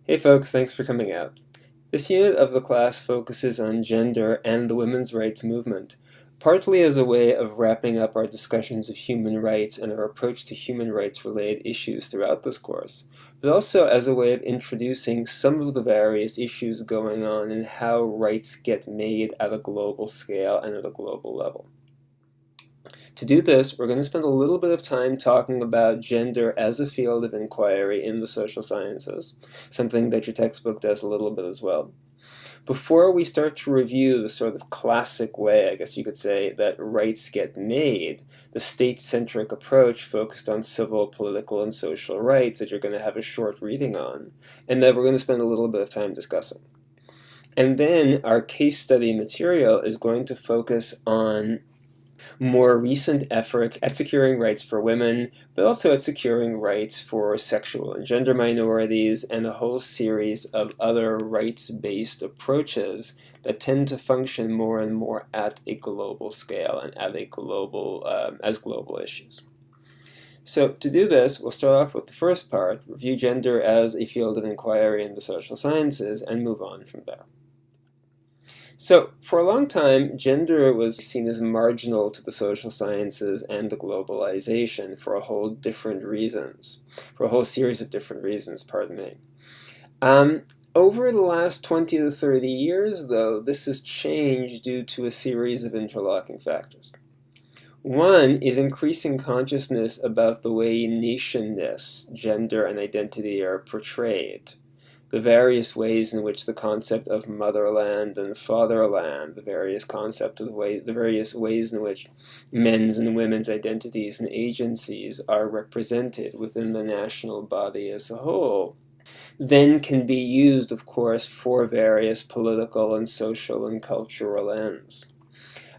Hey folks, thanks for coming out. This unit of the class focuses on gender and the women's rights movement, partly as a way of wrapping up our discussions of human rights and our approach to human rights-related issues throughout this course, but also as a way of introducing some of the various issues going on and how rights get made at a global scale and at a global level. To do this, we're going to spend a little bit of time talking about gender as a field of inquiry in the social sciences, something that your textbook does a little bit as well. Before we start to review the sort of classic way, I guess you could say, that rights get made, the state-centric approach focused on civil, political, and social rights that you're going to have a short reading on, and that we're going to spend a little bit of time discussing. And then our case study material is going to focus on more recent efforts at securing rights for women, but also at securing rights for sexual and gender minorities, and a whole series of other rights-based approaches that tend to function more and more at a global scale and at a global, as global issues. So to do this, we'll start off with the first part, review gender as a field of inquiry in the social sciences, and move on from there. So, for a long time, gender was seen as marginal to the social sciences and to globalization for a whole series of different reasons, pardon me. Over the last 20 to 30 years, though, this has changed due to a series of interlocking factors. One is increasing consciousness about the way nationness, gender, and identity are portrayed. The various ways in which the concept of motherland and fatherland, the various ways in which men's and women's identities and agencies are represented within the national body as a whole, then can be used, of course, for various political and social and cultural ends.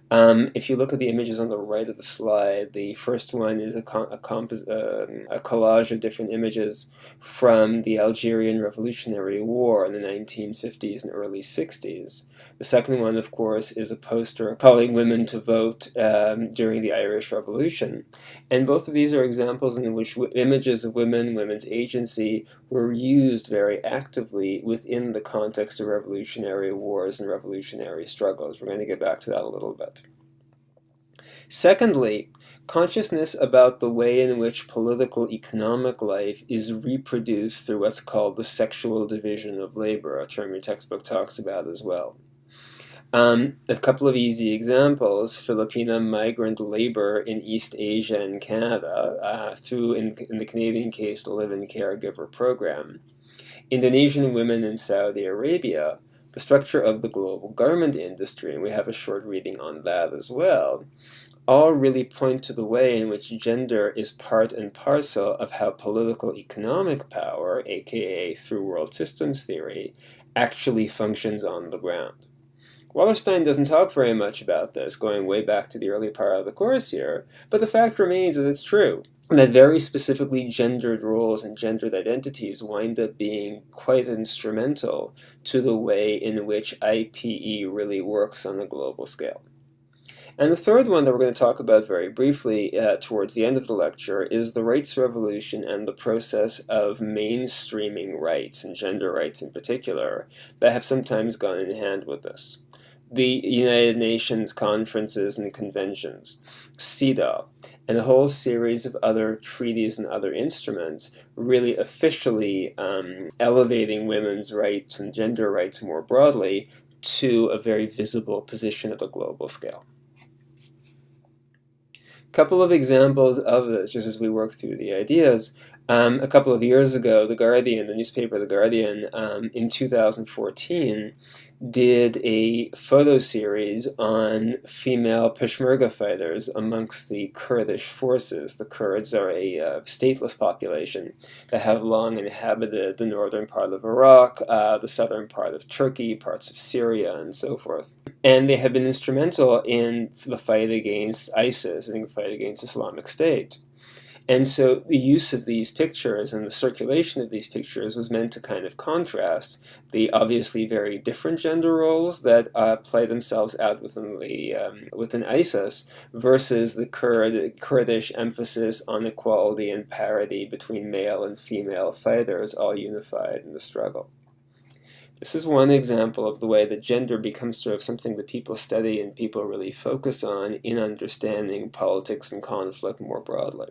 If you look at the images on the right of the slide, the first one is a collage of different images from the Algerian Revolutionary War in the 1950s and early 60s. The second one, of course, is a poster calling women to vote during the Irish Revolution. And both of these are examples in which images of women, women's agency, were used very actively within the context of revolutionary wars and revolutionary struggles. We're going to get back to that a little bit. Secondly, consciousness about the way in which political economic life is reproduced through what's called the sexual division of labor, a term your textbook talks about as well. A couple of easy examples: Filipino migrant labor in East Asia and Canada, in the Canadian case, the Live-In Caregiver program. Indonesian women in Saudi Arabia, the structure of the global garment industry, and we have a short reading on that as well, all really point to the way in which gender is part and parcel of how political economic power, aka through world systems theory, actually functions on the ground. Wallerstein doesn't talk very much about this, going way back to the early part of the course here, but the fact remains that it's true, that very specifically gendered roles and gendered identities wind up being quite instrumental to the way in which IPE really works on a global scale. And the third one that we're going to talk about very briefly towards the end of the lecture is the rights revolution and the process of mainstreaming rights, and gender rights in particular, that have sometimes gone in hand with this. The United Nations conferences and conventions, CEDAW, and a whole series of other treaties and other instruments really officially elevating women's rights and gender rights more broadly to a very visible position at the global scale. Couple of examples of this, just as we work through the ideas. A couple of years ago, the newspaper The Guardian, in 2014, did a photo series on female Peshmerga fighters amongst the Kurdish forces. The Kurds are a stateless population that have long inhabited the northern part of Iraq, the southern part of Turkey, parts of Syria, and so forth. And they have been instrumental in the fight against ISIS, the fight against Islamic State. And so the use of these pictures and the circulation of these pictures was meant to kind of contrast the obviously very different gender roles that play themselves out within ISIS versus the Kurdish emphasis on equality and parity between male and female fighters, all unified in the struggle. This is one example of the way that gender becomes sort of something that people study and people really focus on in understanding politics and conflict more broadly.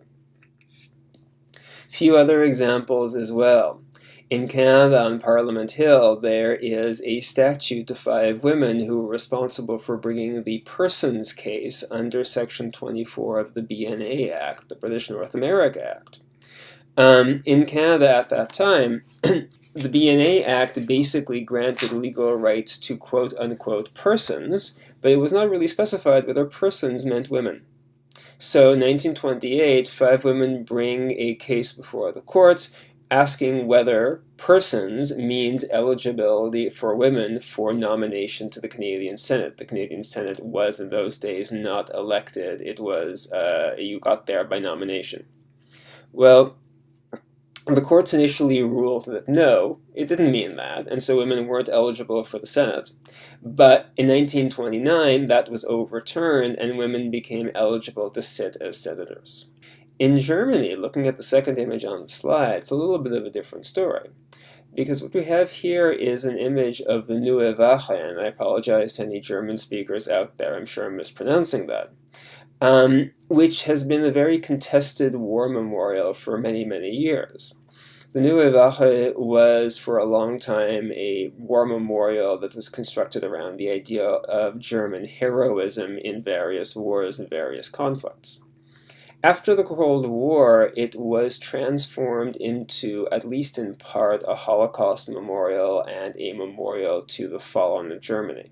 A few other examples as well. In Canada, on Parliament Hill, there is a statue to 5 women who were responsible for bringing the persons case under Section 24 of the BNA Act, the British North America Act. In Canada at that time, the BNA Act basically granted legal rights to quote-unquote persons, but it was not really specified whether persons meant women. So in 1928, 5 women bring a case before the courts asking whether persons means eligibility for women for nomination to the Canadian Senate. The Canadian Senate was in those days not elected. It was, you got there by nomination. Well, the courts initially ruled that no, it didn't mean that, and so women weren't eligible for the Senate. But in 1929, that was overturned, and women became eligible to sit as senators. In Germany, looking at the second image on the slide, it's a little bit of a different story. Because what we have here is an image of the Neue Wache, and I apologize to any German speakers out there, I'm sure I'm mispronouncing that. Which has been a very contested war memorial for many, many years. The Neue Wache was for a long time a war memorial that was constructed around the idea of German heroism in various wars and various conflicts. After the Cold War, it was transformed into, at least in part, a Holocaust memorial and a memorial to the fallen of Germany.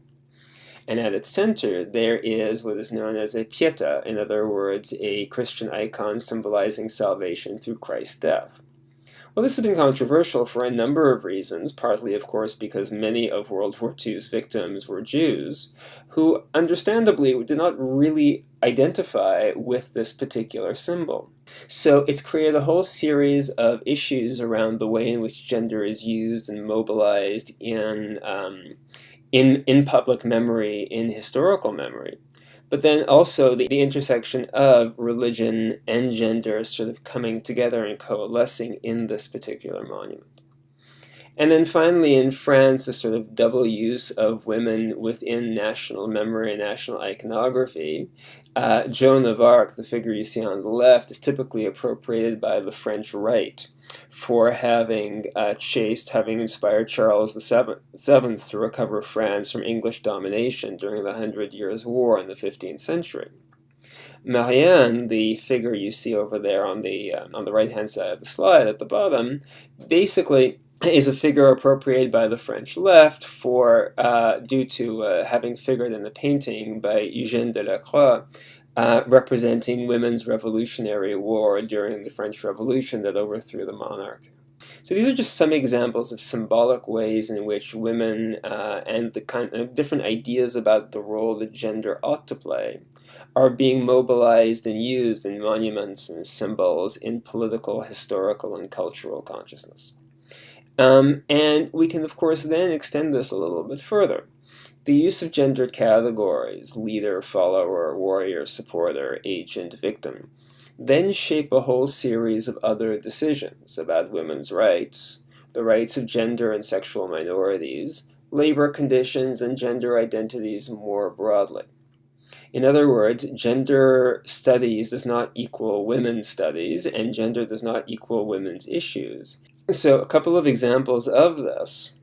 And at its center, there is what is known as a Pieta, in other words, a Christian icon symbolizing salvation through Christ's death. Well, this has been controversial for a number of reasons, partly, of course, because many of World War II's victims were Jews, who, understandably, did not really identify with this particular symbol. So it's created a whole series of issues around the way in which gender is used and mobilized in public memory, in historical memory. But then also the intersection of religion and gender sort of coming together and coalescing in this particular monument. And then finally in France, the sort of double use of women within national memory and national iconography. Joan of Arc, the figure you see on the left, is typically appropriated by the French right for having inspired Charles VII to recover France from English domination during the 100 Years' War in the 15th century. Marianne, the figure you see over there on the right-hand side of the slide at the bottom, basically is a figure appropriated by the French left due to having figured in a painting by Eugène Delacroix representing women's Revolutionary War during the French Revolution that overthrew the monarch. So these are just some examples of symbolic ways in which women and the kind of different ideas about the role that gender ought to play are being mobilized and used in monuments and symbols in political, historical, and cultural consciousness. And we can, of course, then extend this a little bit further. The use of gendered categories, leader, follower, warrior, supporter, agent, victim, then shape a whole series of other decisions about women's rights, the rights of gender and sexual minorities, labor conditions, and gender identities more broadly. In other words, gender studies does not equal women's studies, and gender does not equal women's issues. So a couple of examples of this.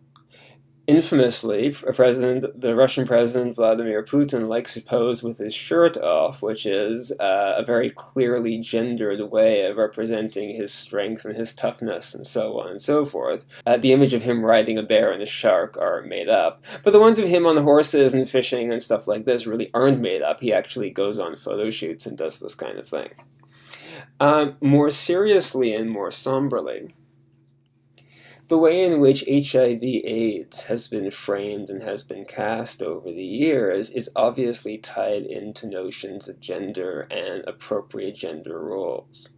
Infamously, the Russian president Vladimir Putin likes to pose with his shirt off, which is a very clearly gendered way of representing his strength and his toughness and so on and so forth. The image of him riding a bear and a shark are made up, but the ones of him on horses and fishing and stuff like this really aren't made up. He actually goes on photo shoots and does this kind of thing. More seriously and more somberly, the way in which HIV/AIDS has been framed and has been cast over the years is obviously tied into notions of gender and appropriate gender roles.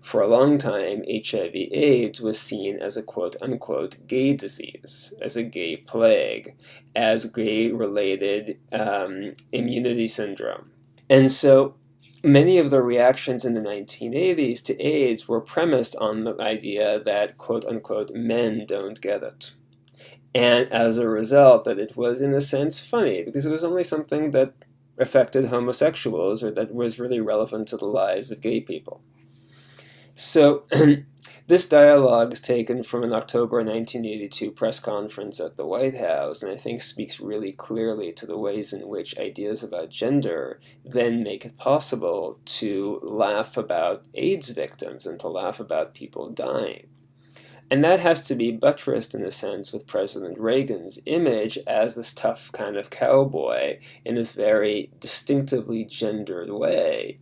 For a long time, HIV/AIDS was seen as a quote-unquote gay disease, as a gay plague, as gay-related immunity syndrome. And so many of the reactions in the 1980s to AIDS were premised on the idea that quote-unquote men don't get it. And as a result, that it was in a sense funny, because it was only something that affected homosexuals or that was really relevant to the lives of gay people. So this dialogue is taken from an October 1982 press conference at the White House, and I think speaks really clearly to the ways in which ideas about gender then make it possible to laugh about AIDS victims and to laugh about people dying. And that has to be buttressed, in a sense, with President Reagan's image as this tough kind of cowboy in this very distinctively gendered way,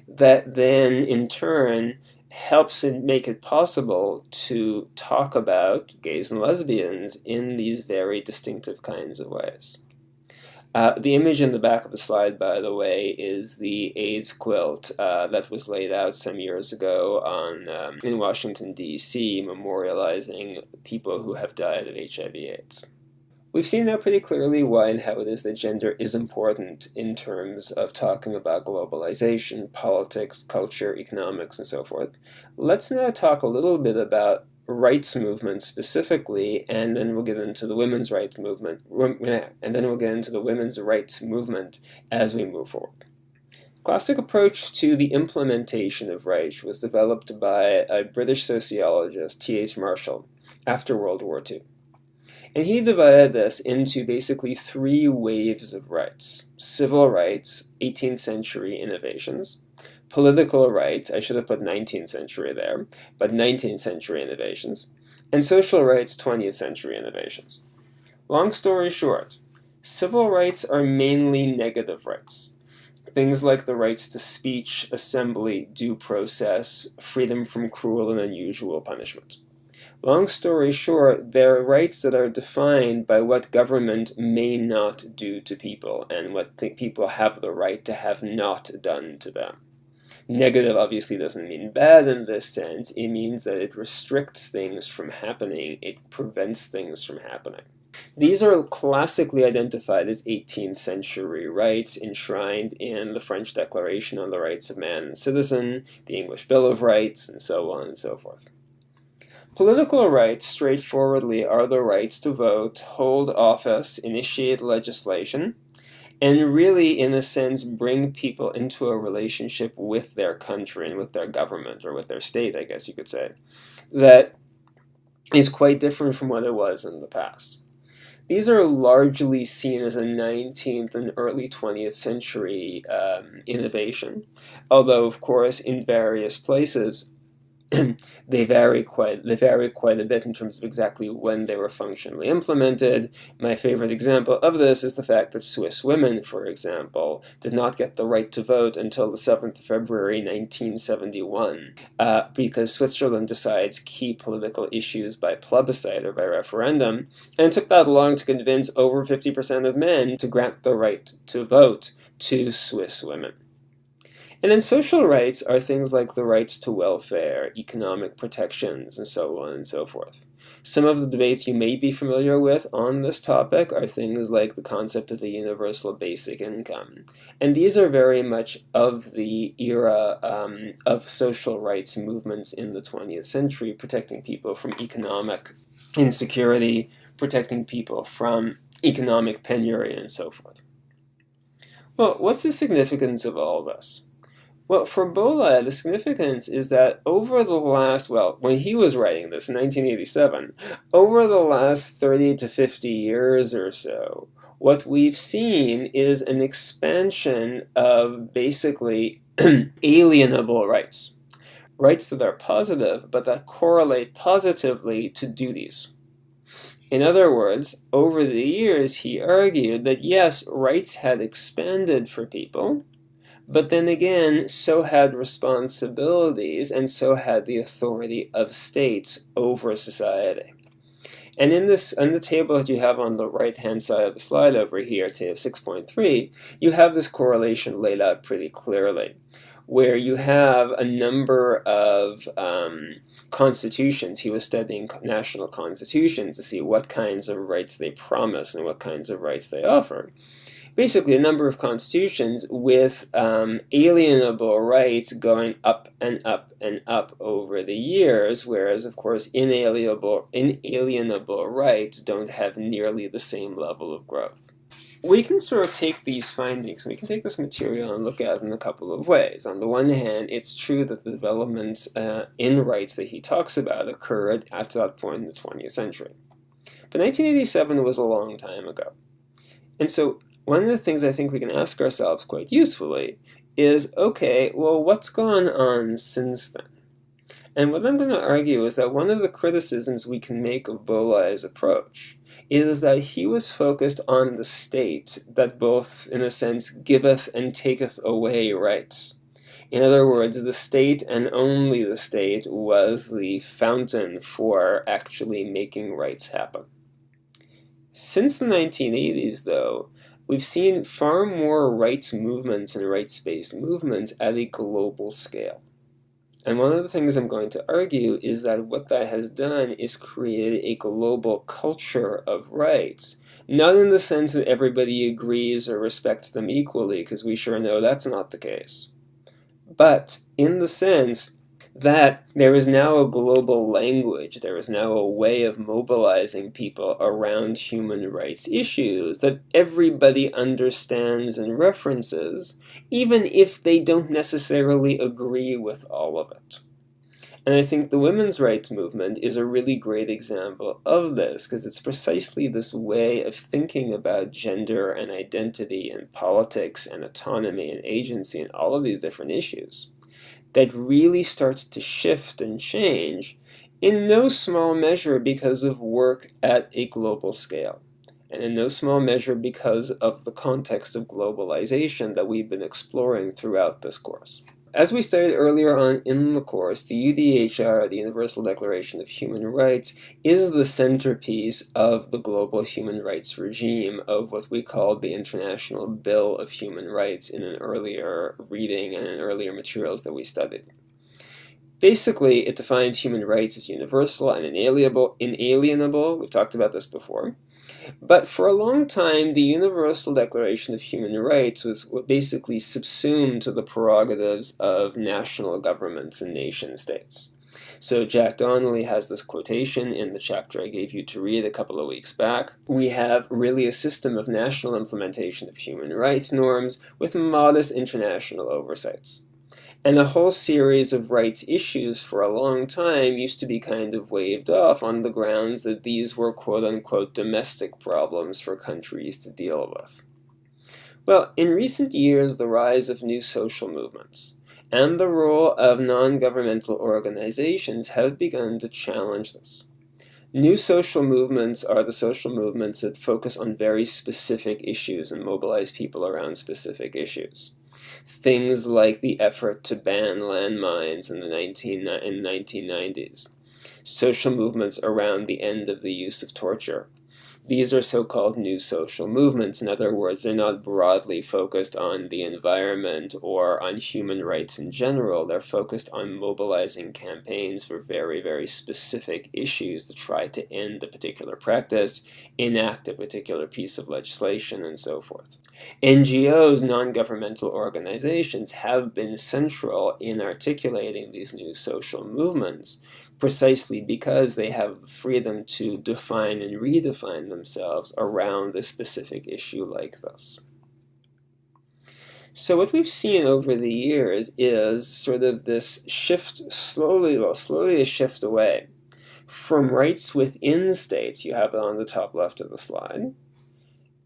that then, in turn, helps make it possible to talk about gays and lesbians in these very distinctive kinds of ways. The image in the back of the slide, by the way, is the AIDS quilt that was laid out some years ago in Washington, D.C., memorializing people who have died of HIV/AIDS. We've seen now pretty clearly why and how it is that gender is important in terms of talking about globalization, politics, culture, economics, and so forth. Let's now talk a little bit about rights movement specifically, and then we'll get into the women's rights movement, as we move forward. Classic approach to the implementation of rights was developed by a British sociologist, T.H. Marshall, after World War II. And he divided this into basically three waves of rights: civil rights, 18th century innovations; political rights, I should have put 19th century there, but 19th century innovations; and social rights, 20th century innovations. Long story short, civil rights are mainly negative rights. Things like the rights to speech, assembly, due process, freedom from cruel and unusual punishment. Long story short, they're rights that are defined by what government may not do to people and what people have the right to have not done to them. Negative obviously doesn't mean bad in this sense. It means that it restricts things from happening. It prevents things from happening. These are classically identified as 18th century rights enshrined in the French Declaration on the Rights of Man and Citizen, the English Bill of Rights, and so on and so forth. Political rights, straightforwardly, are the rights to vote, hold office, initiate legislation, and really, in a sense, bring people into a relationship with their country and with their government, or with their state, I guess you could say, that is quite different from what it was in the past. These are largely seen as a 19th and early 20th century innovation, although, of course, in various places, they vary quite a bit in terms of exactly when they were functionally implemented. My favorite example of this is the fact that Swiss women, for example, did not get the right to vote until the 7th of February 1971, because Switzerland decides key political issues by plebiscite or by referendum, and it took that long to convince over 50% of men to grant the right to vote to Swiss women. And then social rights are things like the rights to welfare, economic protections, and so on and so forth. Some of the debates you may be familiar with on this topic are things like the concept of a universal basic income. And these are very much of the era of social rights movements in the 20th century, protecting people from economic insecurity, protecting people from economic penury, and so forth. Well, what's the significance of all this? Well, for Bola, the significance is that over the last, when he was writing this in 1987, over the last 30 to 50 years or so, what we've seen is an expansion of basically alienable rights. Rights that are positive, but that correlate positively to duties. In other words, over the years, he argued that yes, rights had expanded for people, but then again, so had responsibilities, and so had the authority of states over society. And in the table that you have on the right-hand side of the slide over here, table 6.3, you have this correlation laid out pretty clearly, where you have a number of constitutions. He was studying national constitutions to see what kinds of rights they promise and what kinds of rights they offer. Basically, a number of constitutions with alienable rights going up and up and up over the years, whereas, of course, inalienable rights don't have nearly the same level of growth. We can sort of take these findings, we can take this material and look at it in a couple of ways. On the one hand, it's true that the developments in rights that he talks about occurred at that point in the 20th century. But 1987 was a long time ago. And so one of the things I think we can ask ourselves quite usefully is, okay, well, what's gone on since then? And what I'm going to argue is that one of the criticisms we can make of Bolyai's approach is that he was focused on the state that both, in a sense, giveth and taketh away rights. In other words, the state and only the state was the fountain for actually making rights happen. Since the 1980s, though, we've seen far more rights movements and rights-based movements at a global scale. And one of the things I'm going to argue is that what that has done is created a global culture of rights, not in the sense that everybody agrees or respects them equally, because we sure know that's not the case, but in the sense that there is now a global language, there is now a way of mobilizing people around human rights issues that everybody understands and references, even if they don't necessarily agree with all of it. And I think the women's rights movement is a really great example of this, because it's precisely this way of thinking about gender and identity and politics and autonomy and agency and all of these different issues that really starts to shift and change, in no small measure because of work at a global scale, and in no small measure because of the context of globalization that we've been exploring throughout this course. As we studied earlier on in the course, the UDHR, the Universal Declaration of Human Rights, is the centerpiece of the global human rights regime of what we called the International Bill of Human Rights in an earlier reading and in earlier materials that we studied. Basically, it defines human rights as universal and inalienable. We've talked about this before. But for a long time, the Universal Declaration of Human Rights was basically subsumed to the prerogatives of national governments and nation states. So Jack Donnelly has this quotation in the chapter I gave you to read a couple of weeks back. We have really a system of national implementation of human rights norms with modest international oversights. And a whole series of rights issues for a long time used to be kind of waved off on the grounds that these were quote-unquote domestic problems for countries to deal with. Well, in recent years, the rise of new social movements and the role of non-governmental organizations have begun to challenge this. New social movements are the social movements that focus on very specific issues and mobilize people around specific issues. Things like the effort to ban landmines in the 1990s, social movements around the end of the use of torture. These are so-called new social movements. In other words, they're not broadly focused on the environment or on human rights in general. They're focused on mobilizing campaigns for very, very specific issues to try to end a particular practice, enact a particular piece of legislation, and so forth. NGOs, non-governmental organizations, have been central in articulating these new social movements, precisely because they have the freedom to define and redefine themselves around a specific issue like this. So what we've seen over the years is sort of this shift, slowly a shift away from rights within states, you have it on the top left of the slide,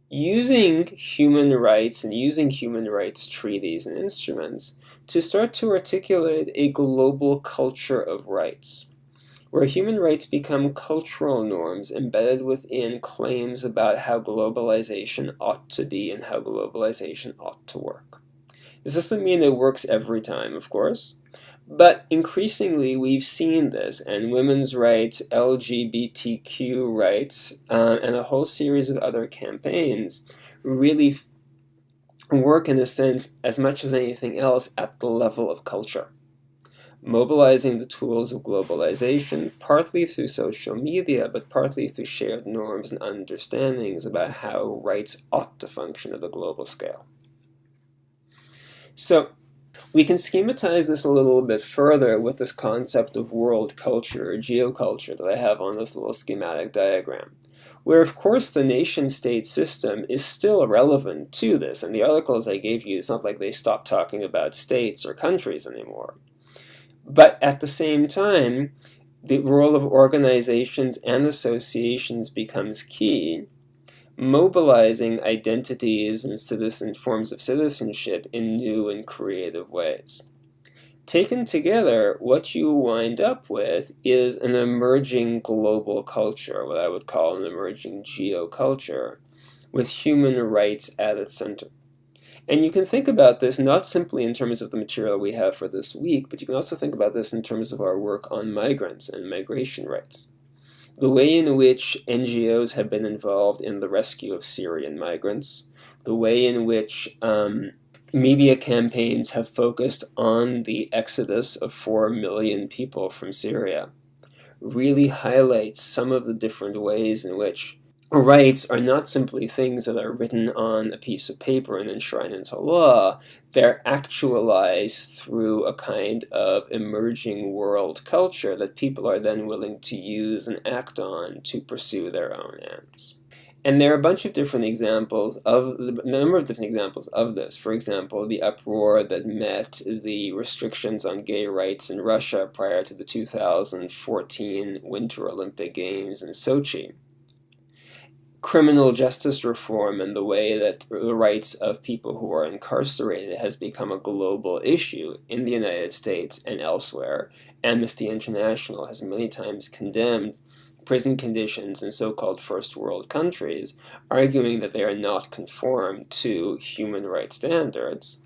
using human rights and using human rights treaties and instruments to start to articulate a global culture of rights, where human rights become cultural norms embedded within claims about how globalization ought to be and how globalization ought to work. This doesn't mean it works every time, of course, but increasingly we've seen this, and women's rights, LGBTQ rights, and a whole series of other campaigns really work, in a sense, as much as anything else, at the level of culture, mobilizing the tools of globalization, partly through social media, but partly through shared norms and understandings about how rights ought to function at a global scale. So we can schematize this a little bit further with this concept of world culture or geoculture that I have on this little schematic diagram, where of course the nation-state system is still relevant to this. And the articles I gave you, it's not like they stopped talking about states or countries anymore. But at the same time, the role of organizations and associations becomes key, mobilizing identities and forms of citizenship in new and creative ways. Taken together, what you wind up with is an emerging global culture, what I would call an emerging geoculture, with human rights at its center. And you can think about this not simply in terms of the material we have for this week, but you can also think about this in terms of our work on migrants and migration rights. The way in which NGOs have been involved in the rescue of Syrian migrants, the way in which media campaigns have focused on the exodus of 4 million people from Syria, really highlights some of the different ways in which rights are not simply things that are written on a piece of paper and enshrined into law. They're actualized through a kind of emerging world culture that people are then willing to use and act on to pursue their own ends. And there are a bunch of different examples of a number of different examples of this. For example, the uproar that met the restrictions on gay rights in Russia prior to the 2014 Winter Olympic Games in Sochi. Criminal justice reform and the way that the rights of people who are incarcerated has become a global issue in the United States and elsewhere. Amnesty International has many times condemned prison conditions in so-called first world countries, arguing that they are not conform to human rights standards.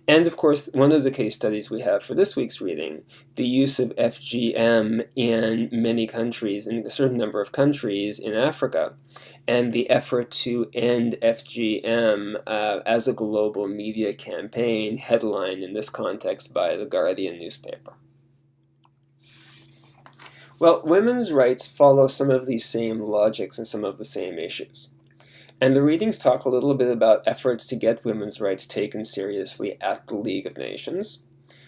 And of course, one of the case studies we have for this week's reading, the use of FGM in many countries, in a certain number of countries in Africa, and the effort to end FGM as a global media campaign, headlined in this context by the Guardian newspaper. Well, women's rights follow some of these same logics and some of the same issues. And the readings talk a little bit about efforts to get women's rights taken seriously at the League of Nations.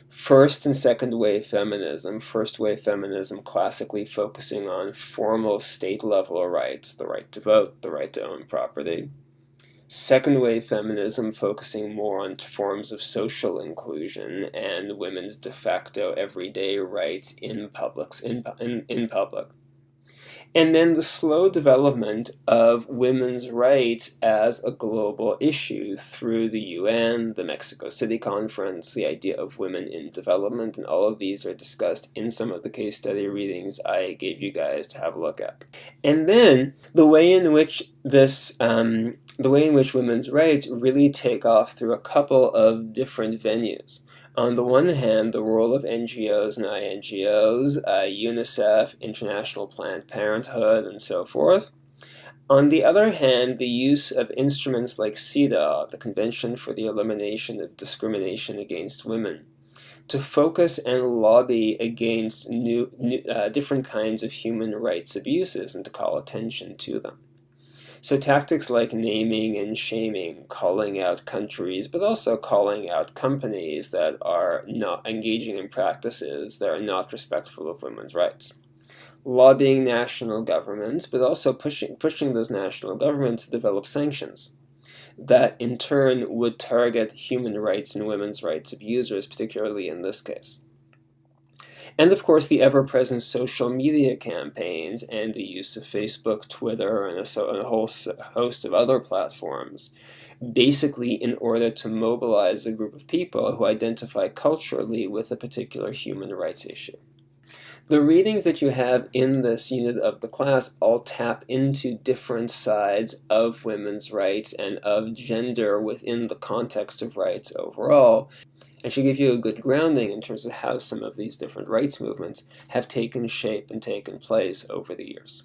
First and second wave feminism. First wave feminism classically focusing on formal state-level rights, the right to vote, the right to own property. Second wave feminism focusing more on forms of social inclusion and women's de facto everyday rights in public. And then the slow development of women's rights as a global issue through the UN, the Mexico City Conference, the idea of women in development, and all of these are discussed in some of the case study readings I gave you guys to have a look at. And then the way in which women's rights really take off through a couple of different venues. On the one hand, the role of NGOs and INGOs, UNICEF, International Planned Parenthood, and so forth. On the other hand, the use of instruments like CEDAW, the Convention for the Elimination of Discrimination Against Women, to focus and lobby against different kinds of human rights abuses and to call attention to them. So tactics like naming and shaming, calling out countries, but also calling out companies that are not engaging in practices that are not respectful of women's rights. Lobbying national governments, but also pushing those national governments to develop sanctions that in turn would target human rights and women's rights abusers, particularly in this case. And of course, the ever-present social media campaigns and the use of Facebook, Twitter, and a whole host of other platforms, basically in order to mobilize a group of people who identify culturally with a particular human rights issue. The readings that you have in this unit of the class all tap into different sides of women's rights and of gender within the context of rights overall, and should give you a good grounding in terms of how some of these different rights movements have taken shape and taken place over the years.